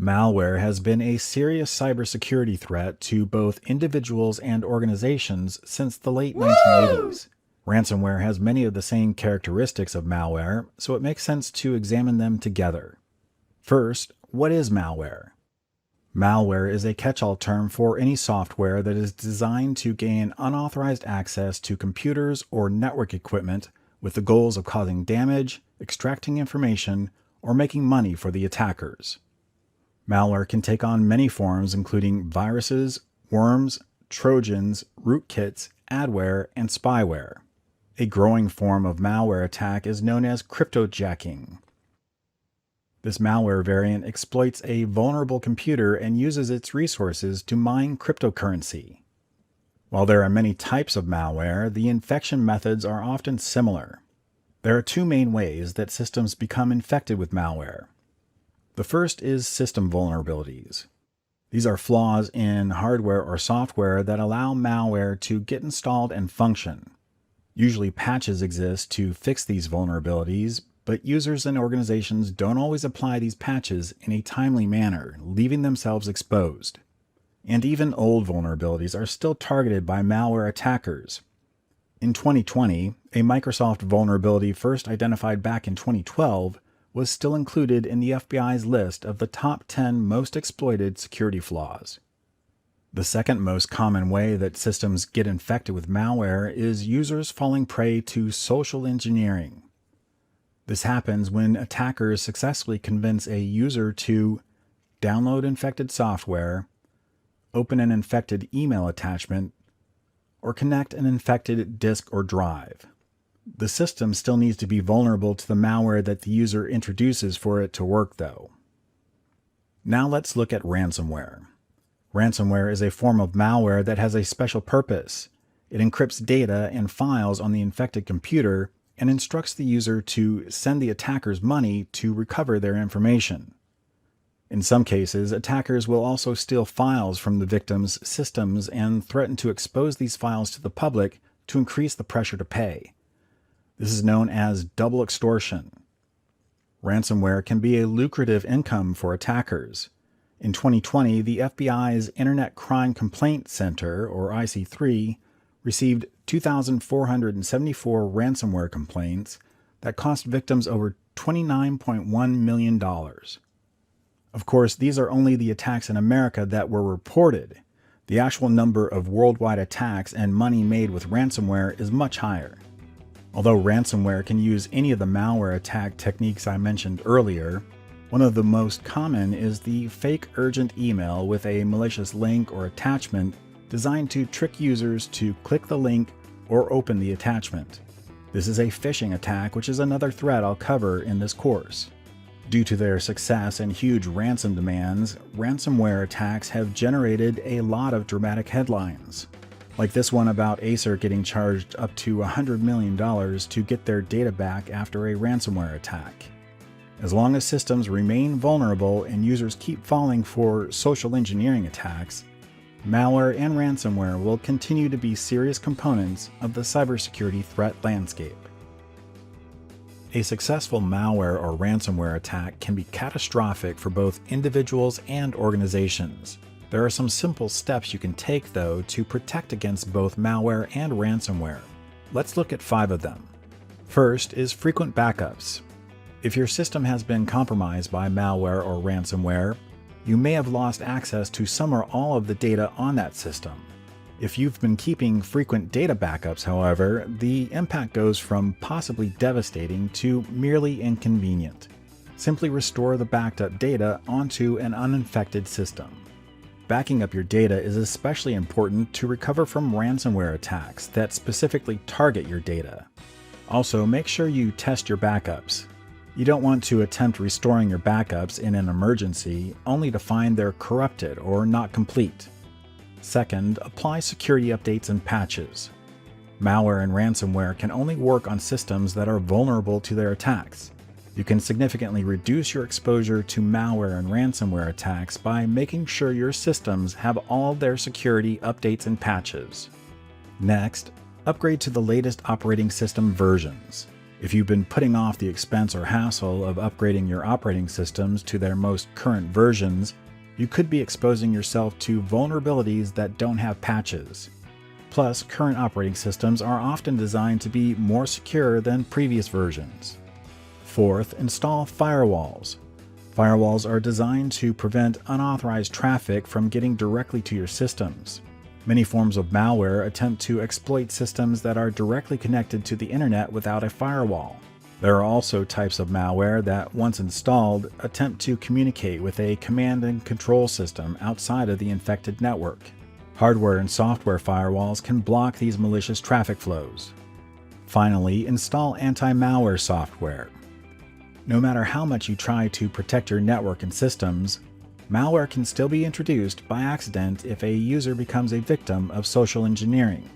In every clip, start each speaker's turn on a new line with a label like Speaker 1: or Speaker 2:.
Speaker 1: Malware has been a serious cybersecurity threat to both individuals and organizations since the late 1980s. Ransomware has many of the same characteristics of malware, so it makes sense to examine them together. First, what is malware? Malware is a catch-all term for any software that is designed to gain unauthorized access to computers or network equipment with the goals of causing damage, extracting information, or making money for the attackers. Malware can take on many forms, including viruses, worms, trojans, rootkits, adware, and spyware. A growing form of malware attack is known as cryptojacking. This malware variant exploits a vulnerable computer and uses its resources to mine cryptocurrency. While there are many types of malware, the infection methods are often similar. There are two main ways that systems become infected with malware. The first is system vulnerabilities. These are flaws in hardware or software that allow malware to get installed and function. Usually patches exist to fix these vulnerabilities, but users and organizations don't always apply these patches in a timely manner, leaving themselves exposed. And even old vulnerabilities are still targeted by malware attackers. In 2020, a Microsoft vulnerability first identified back in 2012 was still included in the FBI's list of the top 10 most exploited security flaws. The second most common way that systems get infected with malware is users falling prey to social engineering. This happens when attackers successfully convince a user to download infected software, open an infected email attachment, or connect an infected disk or drive. The system still needs to be vulnerable to the malware that the user introduces for it to work, though. Now let's look at ransomware. Ransomware is a form of malware that has a special purpose. It encrypts data and files on the infected computer and instructs the user to send the attackers money to recover their information. In some cases, attackers will also steal files from the victim's systems and threaten to expose these files to the public to increase the pressure to pay. This is known as double extortion. Ransomware can be a lucrative income for attackers. In 2020, the FBI's Internet Crime Complaint Center, or IC3, received 2,474 ransomware complaints that cost victims over $29.1 million. Of course, these are only the attacks in America that were reported. The actual number of worldwide attacks and money made with ransomware is much higher. Although ransomware can use any of the malware attack techniques I mentioned earlier, one of the most common is the fake urgent email with a malicious link or attachment designed to trick users to click the link or open the attachment. This is a phishing attack, which is another threat I'll cover in this course. Due to their success and huge ransom demands, ransomware attacks have generated a lot of dramatic headlines. Like this one about Acer getting charged up to $100 million to get their data back after a ransomware attack. As long as systems remain vulnerable and users keep falling for social engineering attacks, malware and ransomware will continue to be serious components of the cybersecurity threat landscape. A successful malware or ransomware attack can be catastrophic for both individuals and organizations. There are some simple steps you can take, though, to protect against both malware and ransomware. Let's look at 5 of them. First is frequent backups. If your system has been compromised by malware or ransomware, you may have lost access to some or all of the data on that system. If you've been keeping frequent data backups, however, the impact goes from possibly devastating to merely inconvenient. Simply restore the backed up data onto an uninfected system. Backing up your data is especially important to recover from ransomware attacks that specifically target your data. Also, make sure you test your backups. You don't want to attempt restoring your backups in an emergency only to find they're corrupted or not complete. Second, apply security updates and patches. Malware and ransomware can only work on systems that are vulnerable to their attacks. You can significantly reduce your exposure to malware and ransomware attacks by making sure your systems have all their security updates and patches. Next, upgrade to the latest operating system versions. If you've been putting off the expense or hassle of upgrading your operating systems to their most current versions, you could be exposing yourself to vulnerabilities that don't have patches. Plus, current operating systems are often designed to be more secure than previous versions. Fourth, install firewalls. Firewalls are designed to prevent unauthorized traffic from getting directly to your systems. Many forms of malware attempt to exploit systems that are directly connected to the internet without a firewall. There are also types of malware that, once installed, attempt to communicate with a command and control system outside of the infected network. Hardware and software firewalls can block these malicious traffic flows. Finally, install anti-malware software. No matter how much you try to protect your network and systems, malware can still be introduced by accident if a user becomes a victim of social engineering.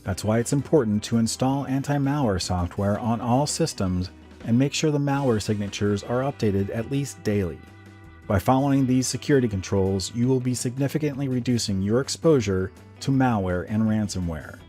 Speaker 1: That's why it's important to install anti-malware software on all systems and make sure the malware signatures are updated at least daily. By following these security controls, you will be significantly reducing your exposure to malware and ransomware.